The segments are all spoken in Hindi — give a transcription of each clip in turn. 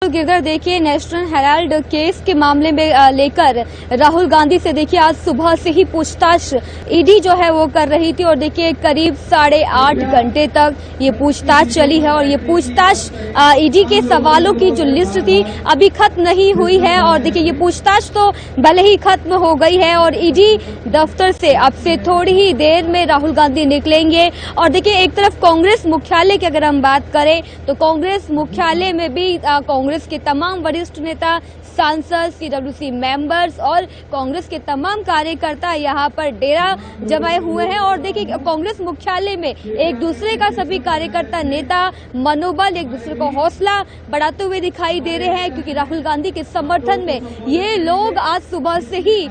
तो गिरधर देखिए, नेशनल हेराल्ड केस के मामले में लेकर राहुल गांधी से देखिए आज सुबह से ही पूछताछ ईडी जो है वो कर रही थी और देखिए करीब 8.5 घंटे तक ये पूछताछ चली है और ये पूछताछ ईडी के सवालों की जो लिस्ट थी अभी खत्म नहीं हुई है और देखिए ये पूछताछ तो भले ही खत्म हो गई है और ईडी दफ्तर से अब से थोड़ी ही देर में राहुल गांधी निकलेंगे। और देखिए एक तरफ कांग्रेस मुख्यालय की अगर हम बात करें तो कांग्रेस मुख्यालय में भी कांग्रेस के तमाम वरिष्ठ नेता, सांसद, सीडब्ल्यूसी मेंबर्स और कांग्रेस के तमाम कार्यकर्ता यहाँ पर डेरा जमाए हुए हैं और देखिए कांग्रेस मुख्यालय में एक दूसरे का सभी कार्यकर्ता, नेता मनोबल, एक दूसरे को हौसला बढ़ाते हुए दिखाई दे रहे हैं क्योंकि राहुल गांधी के समर्थन में ये लोग आज सुबह से ही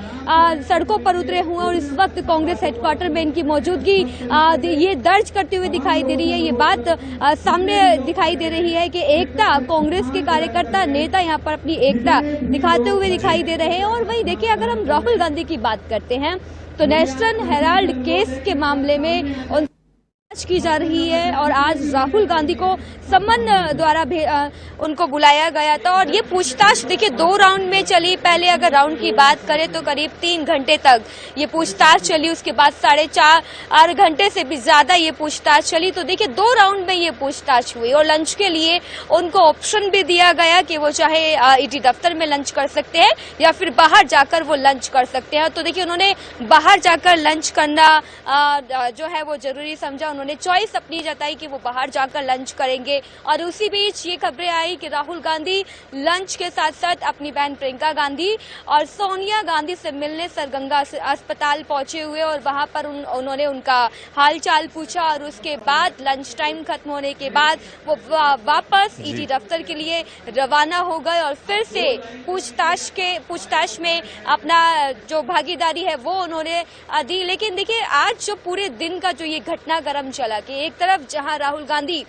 सड़कों पर उतरे हुए और इस वक्त कांग्रेस हेडक्वार्टर में इनकी मौजूदगी ये दर्ज करते हुए दिखाई दे रही है। ये बात सामने दिखाई दे रही है कि एकता, कांग्रेस के कार्यकर्ता, नेता यहाँ पर अपनी एकता दिखाते हुए दिखाई दे रहे हैं। और वहीं देखिए अगर हम राहुल गांधी की बात करते हैं तो नेशनल हेराल्ड केस के मामले में जांच की जा रही है और आज राहुल गांधी को सम्मन द्वारा उनको बुलाया गया था और ये पूछताछ देखिए 2 राउंड में चली। पहले अगर राउंड की बात करें तो करीब 3 घंटे तक ये पूछताछ चली, उसके बाद 4.5 घंटे से भी ज्यादा ये पूछताछ चली। तो देखिए 2 राउंड में ये पूछताछ हुई और लंच के लिए उनको ऑप्शन भी दिया गया कि वो चाहे ईडी दफ्तर में लंच कर सकते हैं या फिर बाहर जाकर वो लंच कर सकते हैं। तो देखिए उन्होंने बाहर जाकर लंच करना जो है वो जरूरी समझा, उन्होंने चॉइस अपनी जताई कि वो बाहर जाकर लंच करेंगे। और उसी बीच ये खबरें आई कि राहुल गांधी लंच के साथ साथ अपनी बहन प्रियंका गांधी और सोनिया गांधी से मिलने सरगंगा अस्पताल पहुंचे हुए और वहां पर उन्होंने उनका हालचाल पूछा और उसके बाद लंच टाइम खत्म होने के बाद वो वापस ईडी दफ्तर के लिए रवाना हो गए और फिर से पूछताछ में अपना जो भागीदारी है वो उन्होंने दी। लेकिन देखिए आज जो पूरे दिन का जो ये घटनाक्रम चला कि एक तरफ जहां राहुल गांधी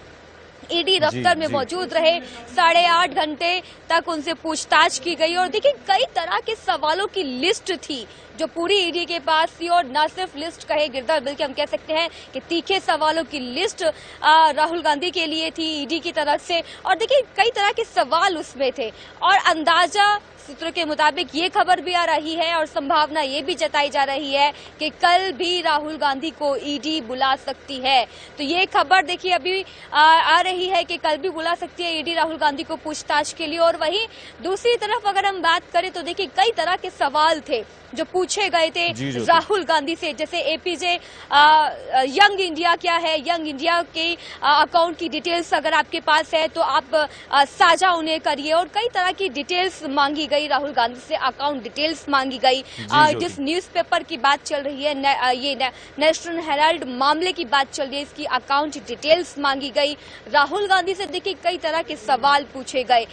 ईडी दफ्तर में मौजूद रहे, 8.5 घंटे तक उनसे पूछताछ की गई और देखिए कई तरह के सवालों की लिस्ट थी जो पूरी ईडी के पास थी और न सिर्फ लिस्ट कहे गिरधर बल्कि हम कह सकते हैं कि तीखे सवालों की लिस्ट राहुल गांधी के लिए थी ईडी की तरफ से। और देखिए कई तरह के सवाल उसमें थे और अंदाजा सूत्रों के मुताबिक ये खबर भी आ रही है और संभावना ये भी जताई जा रही है कि कल भी राहुल गांधी को ईडी बुला सकती है। तो ये खबर देखिए अभी आ रही है कि कल भी बुला सकती है ईडी राहुल गांधी को पूछताछ के लिए। और वहीं दूसरी तरफ अगर हम बात करें तो देखिए कई तरह के सवाल थे जो पूछे गए थे राहुल गांधी से, जैसे एपीजे यंग इंडिया क्या है, यंग इंडिया के अकाउंट की डिटेल्स अगर आपके पास है तो आप साझा उन्हें करिए और कई तरह की डिटेल्स मांगी गई राहुल गांधी से, अकाउंट डिटेल्स मांगी गई। जिस न्यूज़पेपर की बात चल रही है ये नेशनल हेराल्ड मामले की बात चल रही है, इसकी अकाउंट डिटेल्स मांगी गई। राहुल गांधी से देखिए कई तरह के सवाल पूछे गए,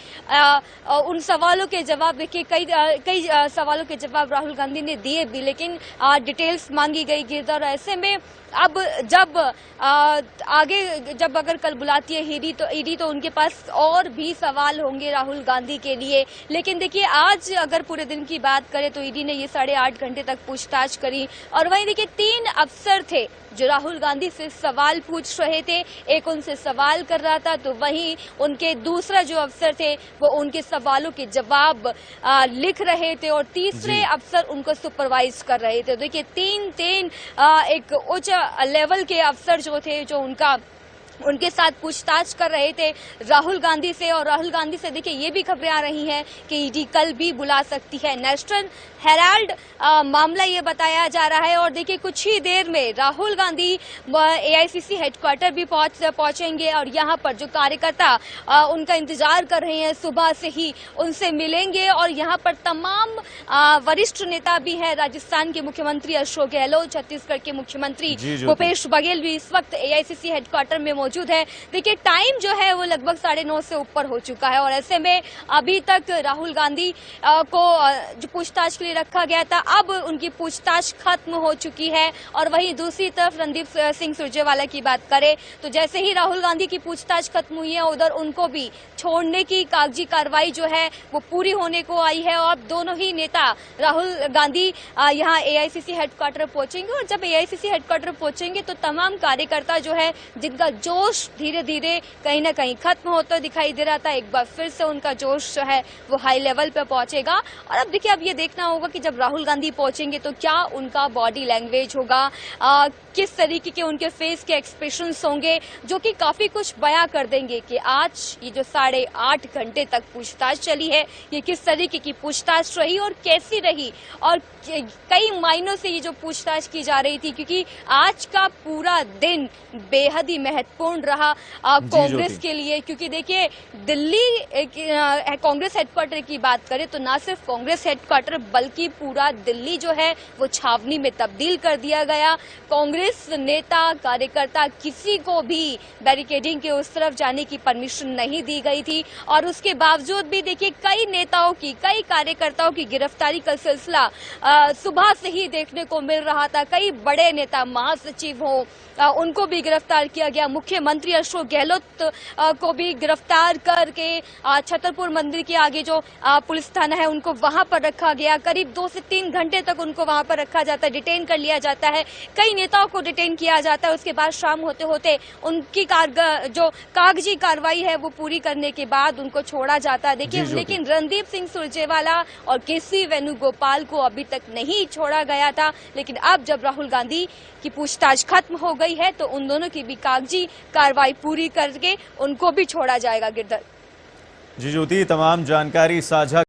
उन सवालों के जवाब देखिए कई सवालों के जवाब राहुल गांधी ने दिए भी, लेकिन डिटेल्स मांगी गई गिरधर। ऐसे में अब जब आगे जब अगर कल बुलाती है ईडी तो उनके पास और भी सवाल होंगे राहुल गांधी के लिए। लेकिन देखिए आज अगर पूरे दिन की बात करें तो ईडी ने ये 8.5 घंटे तक पूछताछ करी और वहीं देखिए 3 अफसर थे जो राहुल गांधी से सवाल पूछ रहे थे, एक उनसे सवाल कर रहा था तो वहीं उनके दूसरा जो अफसर थे वो उनके सवालों के जवाब लिख रहे थे और तीसरे अफसर उनको सुपरवाइज कर रहे थे। देखिए 3 एक उच्च लेवल के अफसर जो थे जो उनके साथ पूछताछ कर रहे थे राहुल गांधी से। और राहुल गांधी से देखिए ये भी खबरें आ रही हैं कि ईडी कल भी बुला सकती है। नेशनल हेराल्ड मामला ये बताया जा रहा है और देखिए कुछ ही देर में राहुल गांधी एआईसीसी हेडक्वार्टर भी पहुंचेंगे और यहाँ पर जो कार्यकर्ता उनका इंतजार कर रहे हैं सुबह से ही उनसे मिलेंगे। और यहाँ पर तमाम वरिष्ठ नेता भी हैं, राजस्थान के मुख्यमंत्री अशोक गहलोत, छत्तीसगढ़ के मुख्यमंत्री भूपेश बघेल भी इस वक्त एआईसीसी हेडक्वार्टर में मौजूद है। देखिए टाइम जो है वो लगभग 9:30 से ऊपर हो चुका है और ऐसे में अभी तक राहुल गांधी को जो पूछताछ के लिए रखा गया था अब उनकी पूछताछ खत्म हो चुकी है। और वहीं दूसरी तरफ रणदीप सिंह सुरजेवाला की बात करें तो जैसे ही राहुल गांधी की पूछताछ खत्म हुई है उधर उनको भी छोड़ने की कागजी कार्रवाई जो है वो पूरी होने को आई है और अब दोनों ही नेता राहुल गांधी यहाँ एआईसीसी हेडक्वार्टर पहुंचेंगे और जब एआईसीसी हेडक्वार्टर पहुंचेंगे तो तमाम कार्यकर्ता जो है जिनका जोश धीरे धीरे कहीं ना कहीं खत्म होता दिखाई दे रहा था। एक बार फिर से उनका जोश जो है वो हाई लेवल पे पहुंचेगा। और अब देखिए, अब ये देखना होगा कि जब राहुल गांधी पहुंचेंगे तो क्या उनका बॉडी लैंग्वेज होगा, किस तरीके के उनके फेस के एक्सप्रेशंस होंगे, जो कि काफी कुछ बयां कर देंगे कि आज ये जो 8.5 घंटे तक पूछताछ चली है, ये किस तरीके की पूछताछ रही और कैसी रही। और कई मायनों से ये जो पूछताछ की जा रही थी, क्योंकि आज का पूरा दिन बेहद ही महत्वपूर्ण रहा कांग्रेस के लिए। क्योंकि देखिए, दिल्ली कांग्रेस हेडक्वार्टर की बात करें तो ना सिर्फ कांग्रेस हेडक्वार्टर बल्कि पूरा दिल्ली जो है वो छावनी में तब्दील कर दिया गया। कांग्रेस नेता कार्यकर्ता किसी को भी बैरिकेडिंग के उस तरफ जाने की परमिशन नहीं दी गई थी। और उसके बावजूद भी देखिए, कई नेताओं की, कई कार्यकर्ताओं की गिरफ्तारी का सिलसिला सुबह से ही देखने को मिल रहा था। कई बड़े नेता, महासचिव हो, उनको भी गिरफ्तार किया गया। मुख्यमंत्री अशोक गहलोत को भी गिरफ्तार करके छतरपुर मंदिर के आगे जो पुलिस थाना है उनको वहां पर रखा गया। करीब 2 से 3 घंटे तक उनको वहां पर रखा जाता है, डिटेन कर लिया जाता है। कई नेताओं को डिटेन किया जाता है। उसके बाद शाम होते होते उनकी जो कागजी कार्रवाई है वो पूरी करने के बाद उनको छोड़ा जाता है। देखिए, लेकिन रणदीप सिंह सुरजेवाला और केसी वेणुगोपाल को अभी तक नहीं छोड़ा गया था। लेकिन अब जब राहुल गांधी की पूछताछ खत्म हो गई है तो उन दोनों की भी कागजी कार्रवाई पूरी करके उनको भी छोड़ा जाएगा। गिरधर जी ज्योति, तमाम जानकारी साझा